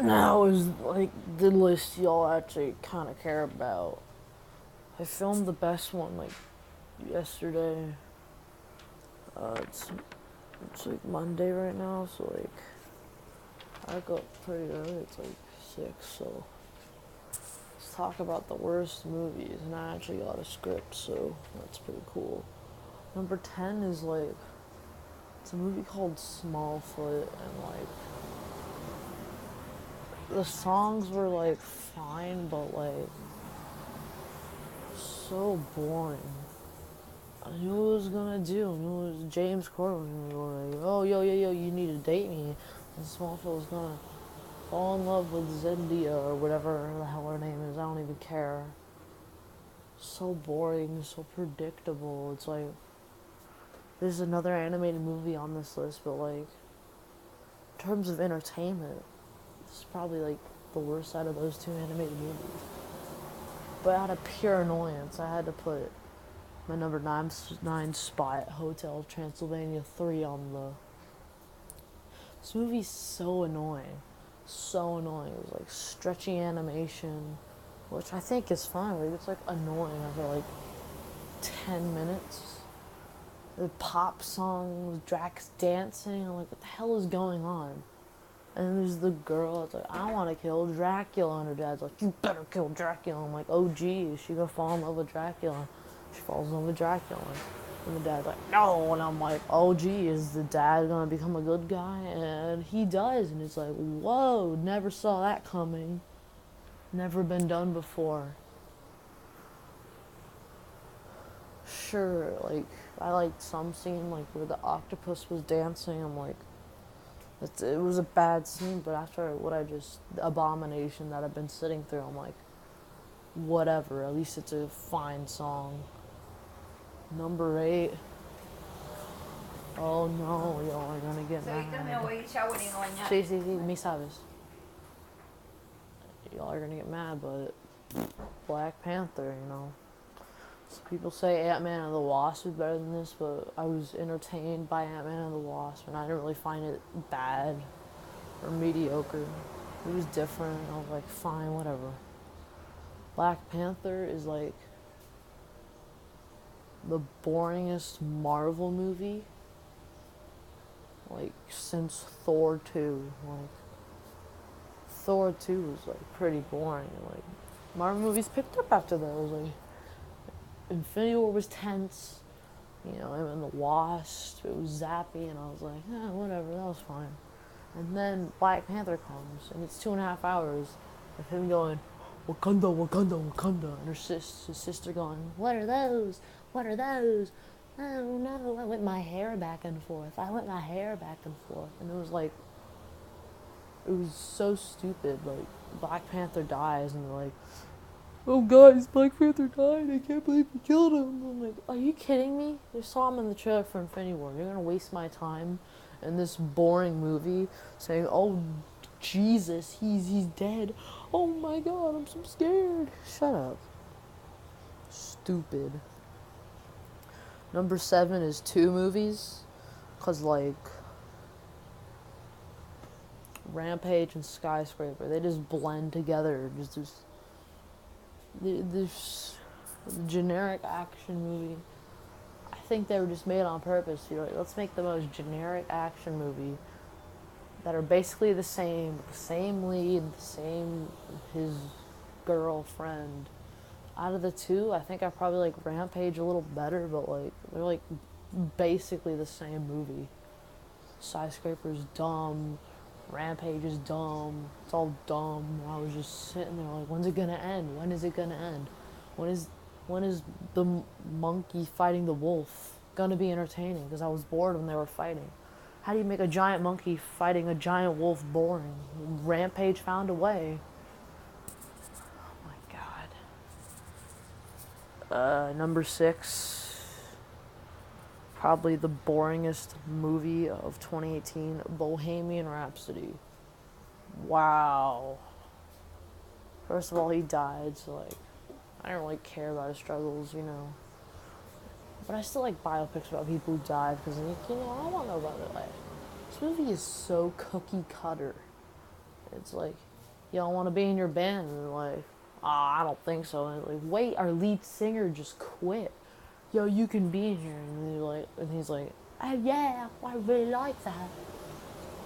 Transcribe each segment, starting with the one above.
Now is like the list y'all actually kind of care about. I filmed the best one like yesterday. It's like Monday right now, so like I got up pretty early. It's like 6, so let's talk about the worst movies. And I actually got a script, so that's pretty cool. Number 10 is like it's a movie called Smallfoot, and like the songs were like fine, but like so boring. I knew what it was gonna do. I knew it was James Corden was gonna go like, oh yo, you need to date me. And Smallfoot was gonna fall in love with Zendaya or whatever the hell her name is. I don't even care. So boring, so predictable. It's like there's another animated movie on this list, but like in terms of entertainment, this is probably like the worst out of those two animated movies. But out of pure annoyance, I had to put my number nine spot, Hotel Transylvania 3 on the. This movie's so annoying. So annoying. It was like stretchy animation, which I think is fine. Like, it's like annoying after like 10 minutes. The pop song with Drax dancing. I'm like, what the hell is going on? And then there's the girl that's like, I want to kill Dracula. And her dad's like, you better kill Dracula. I'm like, oh geez, she gonna fall in love with Dracula. She falls in love with Dracula. And the dad's like, no. And I'm like, oh gee, is the dad gonna become a good guy? And he does. And it's like, whoa, never saw that coming. Never been done before. Sure, like, I liked some scene, like, where the octopus was dancing. I'm like, it was a bad scene, but after the abomination that I've been sitting through, I'm like, whatever, at least it's a fine song. Number 8. Oh no, y'all are gonna get So ahorita me mad. voy showering a bañar. Sí, sí, sí, me sabes. Y'all are gonna get mad, but Black Panther, you know. So people say Ant-Man and the Wasp is better than this, but I was entertained by Ant-Man and the Wasp, and I didn't really find it bad or mediocre. It was different. I was like, fine, whatever. Black Panther is like the boringest Marvel movie, like, since Thor 2. Like, Thor 2 was like pretty boring, and like Marvel movies picked up after that. It was like Infinity War was tense, you know, and the Wasp, it was zappy, and I was like, whatever, that was fine. And then Black Panther comes, and it's 2.5 hours of him going, Wakanda, Wakanda, Wakanda, and his sister going, what are those? What are those? Oh no, I went my hair back and forth. I went my hair back and forth. And it was like, it was so stupid. Like, Black Panther dies, and they're like, oh guys, Black Panther died. I can't believe we killed him. I'm like, are you kidding me? You saw him in the trailer for Infinity War. You're gonna waste my time in this boring movie saying, oh Jesus, he's dead. Oh my god, I'm so scared. Shut up. Stupid. Number 7 is 2 movies. Cause like Rampage and Skyscraper, they just blend together. This generic action movie. I think they were just made on purpose. You're like, let's make the most generic action movie that are basically the same lead, the same his girlfriend. Out of the 2, I think I probably like Rampage a little better, but like they're like basically the same movie. Skyscraper's dumb. Rampage is dumb. It's all dumb. I was just sitting there like, when's it gonna end? When is it gonna end? When is the monkey fighting the wolf gonna be entertaining? Because I was bored when they were fighting. How do you make a giant monkey fighting a giant wolf boring? Rampage found a way. Oh my god. Number 6. Probably the boringest movie of 2018, Bohemian Rhapsody. Wow. First of all, he died, so like, I don't really care about his struggles, you know. But I still like biopics about people who died because, you know, I want to know about their life. This movie is so cookie cutter. It's like, yo, I want to be in your band. And they're like, I don't think so. And they're like, wait, our lead singer just quit. Yo, you can be in here. And they're like, and he's like, oh yeah, I really like that.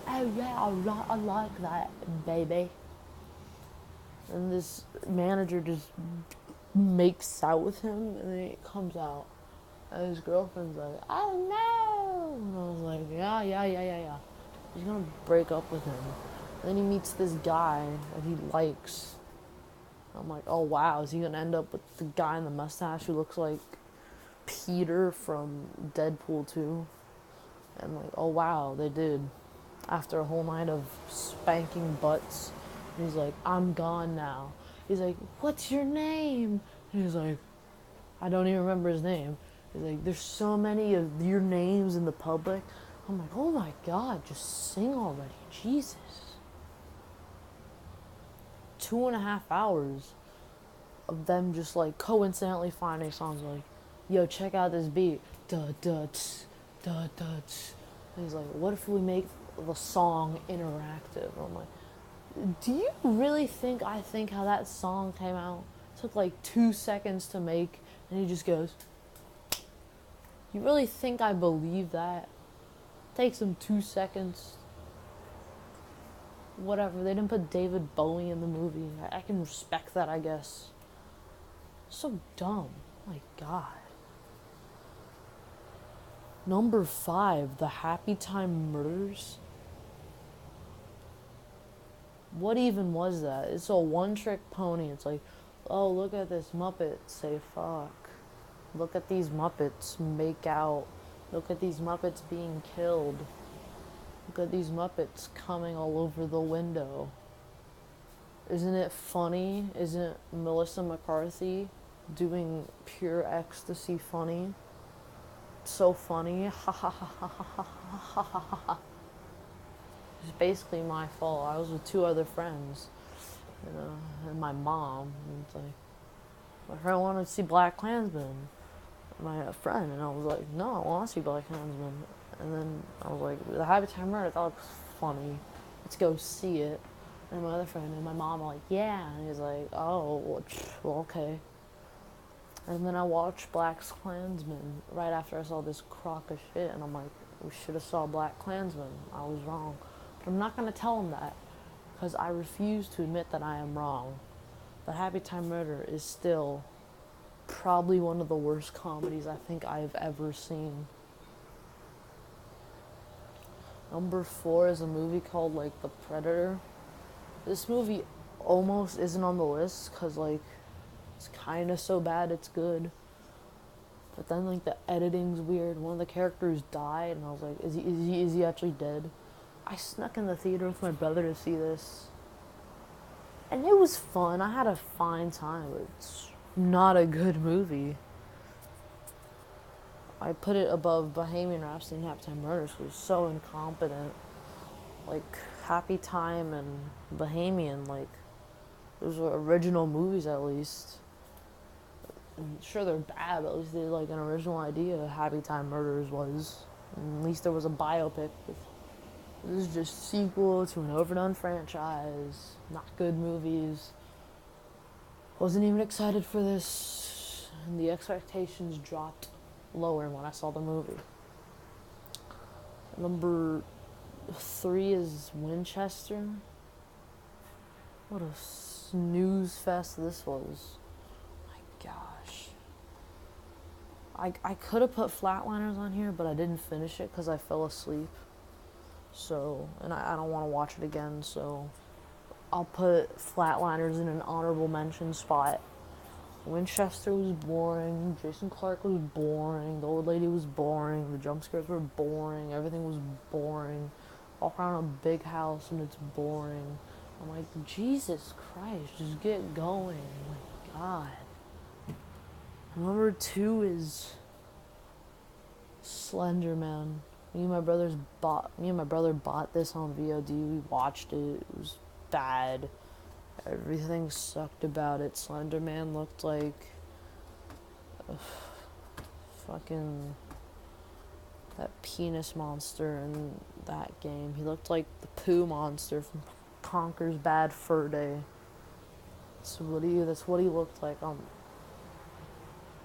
Oh yeah, I like that, baby. And this manager just makes out with him, and then it comes out. And his girlfriend's like, oh no! And I was like, yeah. He's gonna break up with him. And then he meets this guy that he likes. I'm like, oh wow, is he gonna end up with the guy in the mustache who looks like Peter from Deadpool 2? And like, oh wow, they did. After a whole night of spanking butts. And he's like, I'm gone now. He's like, what's your name? And he's like, I don't even remember his name. He's like, there's so many of your names in the public. I'm like, oh my god, just sing already. Jesus. 2.5 hours of them just like coincidentally finding songs like, yo, check out this beat. Da da tss, da da tss. And he's like, what if we make the song interactive? And I'm like, do you really think I think how that song came out? It took like 2 seconds to make, and he just goes, you really think I believe that? It takes him 2 seconds. Whatever, they didn't put David Bowie in the movie. I can respect that, I guess. So dumb. My god. Number 5, The Happy Time Murders. What even was that? It's a one-trick pony. It's like, oh, look at this Muppet say fuck. Look at these Muppets make out. Look at these Muppets being killed. Look at these Muppets coming all over the window. Isn't it funny? Isn't Melissa McCarthy doing pure ecstasy funny? So funny. Ha ha ha ha ha ha ha ha ha ha. It's basically my fault. I was with 2 other friends, you know, and my mom. And it's like, I wanted to see Black Klansman. My friend, and I was like, no, I want to see Black Klansman. And then I was like, The Happy Time Murder, that looks funny. Let's go see it. And my other friend and my mom were like, yeah. And he's like, oh, well, okay. And then I watched Black Klansman right after I saw this crock of shit, and I'm like, we should have saw Black Klansman. I was wrong. But I'm not going to tell him that, because I refuse to admit that I am wrong. The Happy Time Murder is still probably one of the worst comedies I think I've ever seen. Number 4 is a movie called, like, The Predator. This movie almost isn't on the list, because, like, it's kind of so bad it's good. But then, like, the editing's weird. One of the characters died, and I was like, is he actually dead? I snuck in the theater with my brother to see this. And it was fun. I had a fine time, but it's not a good movie. I put it above Bohemian Rhapsody and Happy Time Murders because it was so incompetent. Like, Happy Time and Bohemian, like, those were original movies at least. And sure, they're bad, but at least they had, like, an original idea Happy Time Murders was. And at least there was a biopic. This is just a sequel to an overdone franchise. Not good movies. Wasn't even excited for this. And the expectations dropped lower when I saw the movie. Number 3 is Winchester. What a snooze fest this was. My gosh. I could have put Flatliners on here, but I didn't finish it because I fell asleep. So, and I don't want to watch it again, so I'll put Flatliners in an honorable mention spot. Winchester was boring, Jason Clarke was boring, the old lady was boring, the jump scares were boring, everything was boring. Walk around a big house and it's boring. I'm like, Jesus Christ, just get going. Oh my God. Number 2 is Slender Man. Me and my brother bought this on VOD. We watched it. It was bad. Everything sucked about it. Slender Man looked like a fucking that penis monster in that game. He looked like the poo monster from Conker's Bad Fur Day. That's what he looked like.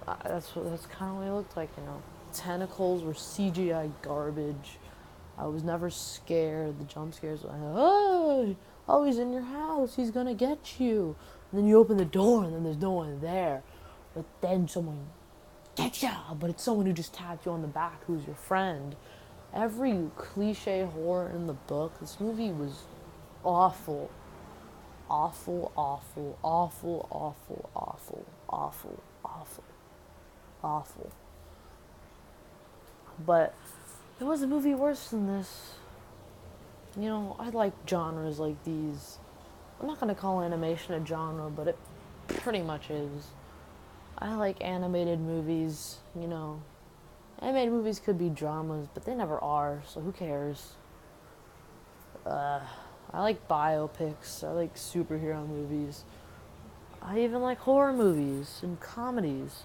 That's kind of what he looked like, you know. Tentacles were CGI garbage. I was never scared. The jump scares were like, oh, he's in your house. He's gonna get you. And then you open the door, and then there's no one there. But then someone gets ya. But it's someone who just tapped you on the back, who's your friend. Every cliche horror in the book. This movie was awful. Awful, awful, awful, awful, awful, awful, awful, awful. But there was a movie worse than this. You know, I like genres like these. I'm not gonna call animation a genre, but it pretty much is. I like animated movies, you know. Animated movies could be dramas, but they never are, so who cares? I like biopics. I like superhero movies. I even like horror movies and comedies.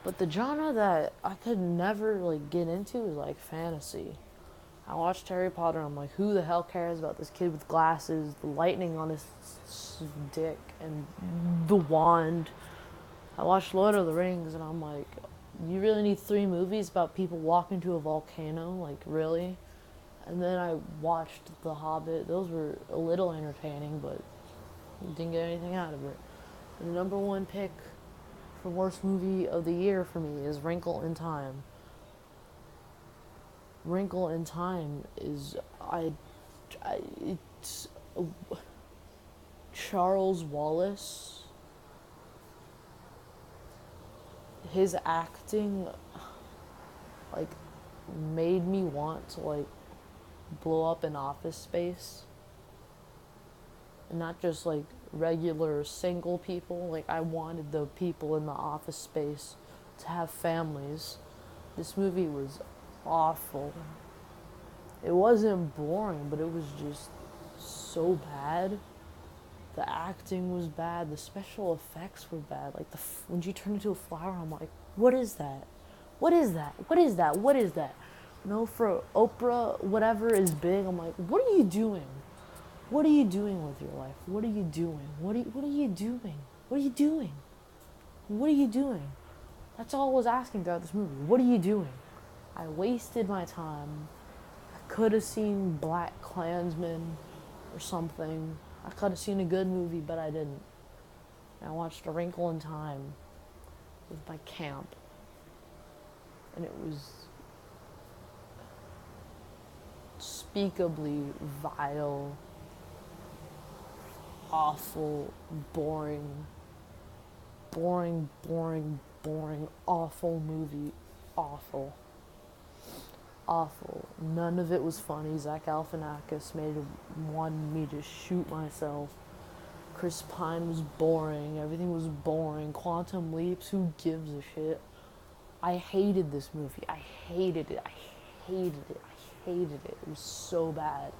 But the genre that I could never like get into is like fantasy. I watched Harry Potter and I'm like, who the hell cares about this kid with glasses, the lightning on his dick, and the wand? I watched Lord of the Rings and I'm like, you really need 3 movies about people walking to a volcano? Like, really? And then I watched The Hobbit. Those were a little entertaining, but didn't get anything out of it. The number 1 pick for worst movie of the year for me is Wrinkle in Time. Wrinkle in Time is it's Charles Wallace. His acting like made me want to like blow up an Office Space, and not just like regular single people. Like, I wanted the people in the Office Space to have families. This movie was awful. It wasn't boring, but it was just so bad. The acting was bad. The special effects were bad. Like, when she turned into a flower, I'm like, what is that? What is that? What is that? What is that? You know, for Oprah, whatever is big, I'm like, what are you doing? What are you doing with your life? What are you doing? What are you doing? What are you doing? What are you doing? That's all I was asking throughout this movie. What are you doing? I wasted my time. I could have seen Black Klansman or something. I could have seen a good movie, but I didn't. I watched A Wrinkle in Time with my camp. And it was unspeakably vile, awful, boring, awful movie. Awful. Awful. None of it was funny. Zach Galifianakis wanted me to shoot myself. Chris Pine was boring. Everything was boring. Quantum Leaps, who gives a shit? I hated this movie. I hated it. I hated it. I hated it. It was so bad.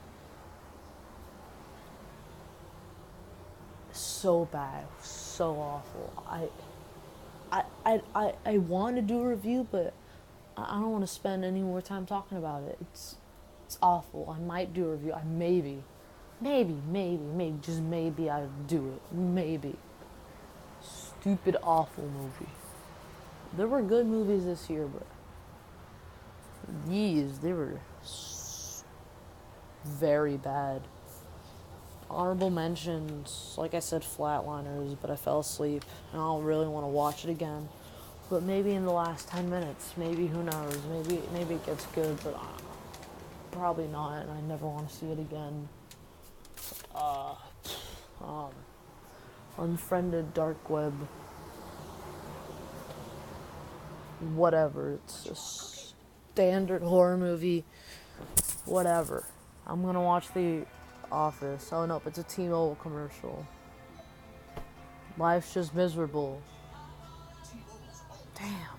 So bad. So awful. I want to do a review, but I don't want to spend any more time talking about it. It's awful. I might do a review. Maybe, just maybe I'll do it. Maybe. Stupid, awful movie. There were good movies this year, but they were very bad. Honorable mentions, like I said, Flatliners, but I fell asleep, and I don't really want to watch it again. But maybe in the last 10 minutes, maybe, who knows, maybe it gets good, but probably not, and I never want to see it again. Unfriended Dark Web. Whatever, it's a standard horror movie. Whatever. I'm gonna watch The Office. Oh nope, it's a T-Mobile commercial. Life's just miserable. Damn.